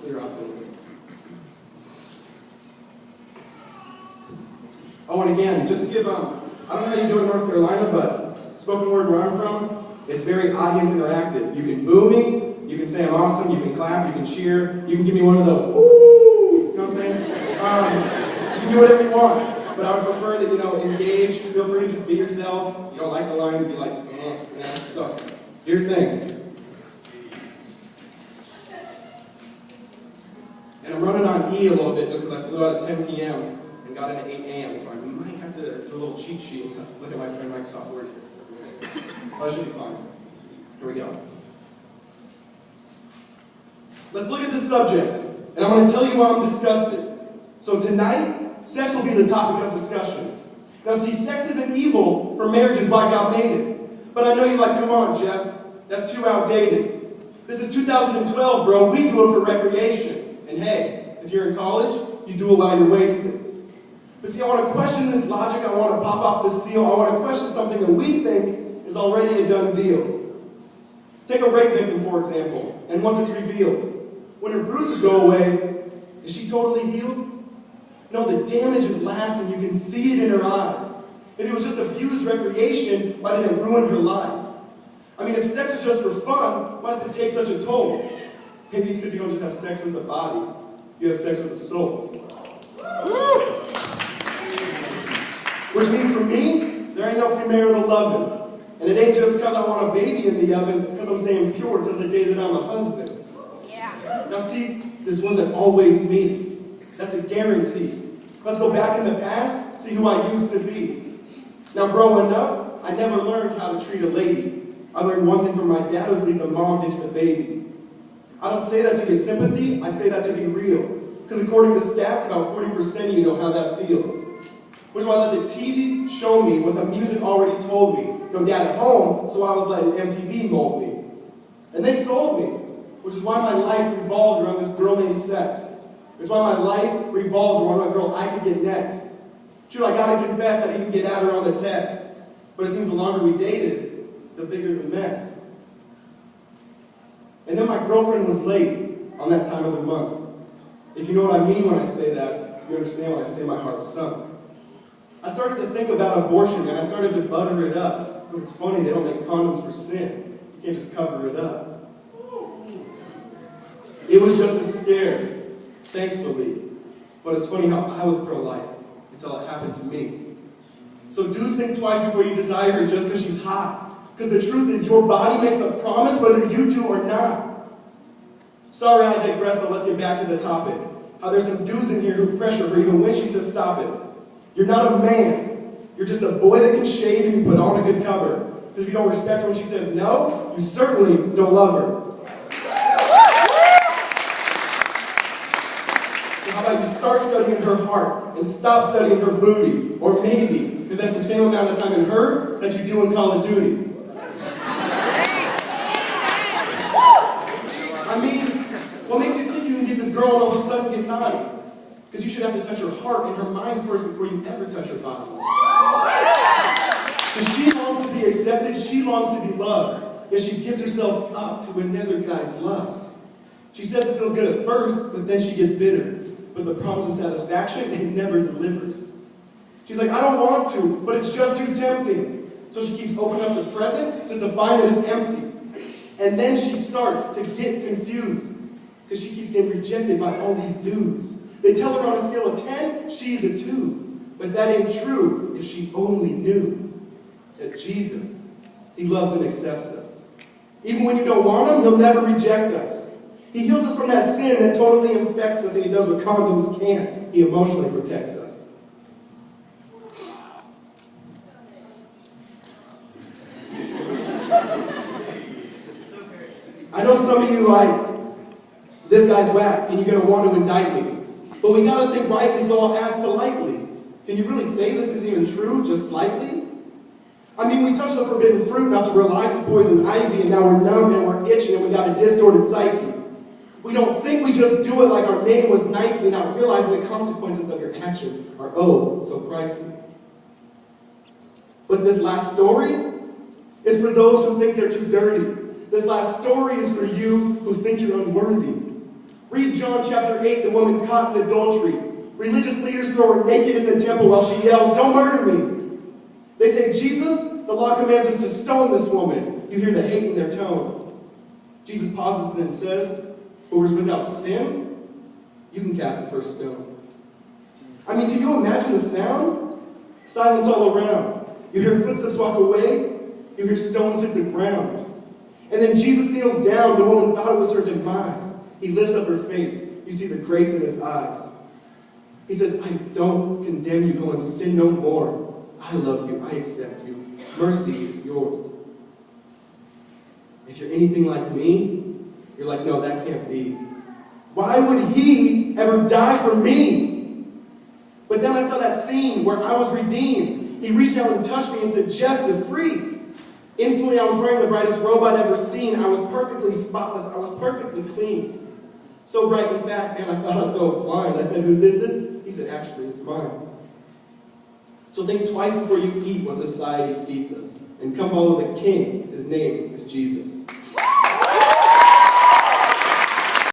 clear off a little bit. Oh, and again, just to give, I don't know how you do it in North Carolina, but spoken word where I'm from, it's very audience interactive. You can boo me, you can say I'm awesome, you can clap, you can cheer, you can give me one of those, ooh, you know what I'm saying? You can do whatever you want, but I would prefer that, engage, feel free to just be yourself. You don't like the line, be like, so, do your thing. And I'm running on E a little bit just because I flew out at 10 p.m. and got in at 8 a.m., so I might have to do a little cheat sheet and look at my friend Microsoft Word here. That should be fine. Here we go. Let's look at this subject, and I'm going to tell you why I'm disgusted. So tonight, sex will be the topic of discussion. Now see, sex isn't evil, for marriage is why God made it. But I know you're like, come on, Jeff, that's too outdated. This is 2012, bro. We do it for recreation. And hey, if you're in college, you do it while you're wasted. But see, I want to question this logic. I want to pop off this seal. I want to question something that we think is already a done deal. Take a rape victim, for example, and once it's revealed, when her bruises go away, is she totally healed? No, the damage is lasting. You can see it in her eyes. If it was just abused recreation, why didn't it ruin her life? I mean, if sex is just for fun, why does it take such a toll? Maybe it's because you don't just have sex with the body, you have sex with the soul. Woo! Which means for me, there ain't no premarital loving. And it ain't just because I want a baby in the oven, it's because I'm staying pure till the day that I'm a husband. Yeah. Now see, this wasn't always me. That's a guarantee. Let's go back in the past, see who I used to be. Now growing up, I never learned how to treat a lady. I learned one thing from my dad was leave the mom ditch the baby. I don't say that to get sympathy, I say that to be real. Because according to stats, about 40% of you know how that feels. Which is why I let the TV show me what the music already told me. No dad at home, so I was letting MTV mold me. And they sold me. Which is why my life revolved around this girl named sex. It's why my life revolved around what girl I could get next. Sure, I gotta confess I didn't get at her on the text. But it seems the longer we dated, the bigger the mess. And then my girlfriend was late on that time of the month. If you know what I mean when I say that, you understand when I say my heart sunk. I started to think about abortion and I started to butter it up. But it's funny, they don't make condoms for sin. You can't just cover it up. It was just a scare, thankfully. But it's funny how I was pro-life until it happened to me. So dudes think twice before you desire her just because she's hot. Because the truth is your body makes a promise whether you do or not. Sorry I digress, but let's get back to the topic. How there's some dudes in here who pressure her even when she says stop it. You're not a man. You're just a boy that can shave and you put on a good cover. Because if you don't respect her when she says no, you certainly don't love her. So how about you start studying her heart and stop studying her booty? Or maybe invest the same amount of time in her that you do in Call of Duty. I mean, what makes you think you can get this girl and all of a sudden get naughty? Because you should have to touch her heart and her mind first before you ever touch her body. Because she longs to be accepted, she longs to be loved. Yet she gives herself up to another guy's lust. She says it feels good at first, but then she gets bitter. But the promise of satisfaction, it never delivers. She's like, I don't want to, but it's just too tempting. So she keeps opening up the present just to find that it's empty. And then she starts to get confused because she keeps getting rejected by all these dudes. They tell her on a scale of 10, she's a 2. But that ain't true if she only knew that Jesus, he loves and accepts us. Even when you don't want him, he'll never reject us. He heals us from that sin that totally infects us, and he does what condoms can't. He emotionally protects us. I know some of you like, this guy's whack, and you're going to want to indict me. But we got to think rightly, so I'll ask politely. Can you really say this is even true, just slightly? I mean, we touched the forbidden fruit not to realize it's poison ivy, and now we're numb and we're itching and we got a distorted psyche. We don't think we just do it like our name was Nike, not realizing the consequences of your action are oh so pricey. But this last story is for those who think they're too dirty. This last story is for you who think you're unworthy. Read John chapter 8, the woman caught in adultery. Religious leaders throw her naked in the temple while she yells, "Don't murder me." They say, "Jesus, the law commands us to stone this woman." You hear the hate in their tone. Jesus pauses and then says, "Who is without sin? You can cast the first stone." I mean, can you imagine the sound? Silence all around. You hear footsteps walk away. You hear stones hit the ground. And then Jesus kneels down. The woman thought it was her demise. He lifts up her face. You see the grace in his eyes. He says, "I don't condemn you. Go and sin no more. I love you. I accept you. Mercy is yours." If you're anything like me, you're like, "No, that can't be. Why would he ever die for me?" But then I saw that scene where I was redeemed. He reached out and touched me and said, "Jeff, you're free." Instantly, I was wearing the brightest robe I'd ever seen. I was perfectly spotless. I was perfectly clean. So bright, in fact, man, I thought I'd go blind. I said, "Who's this?" He said, "Actually, it's mine." So think twice before you eat what society feeds us. And come follow the King. His name is Jesus.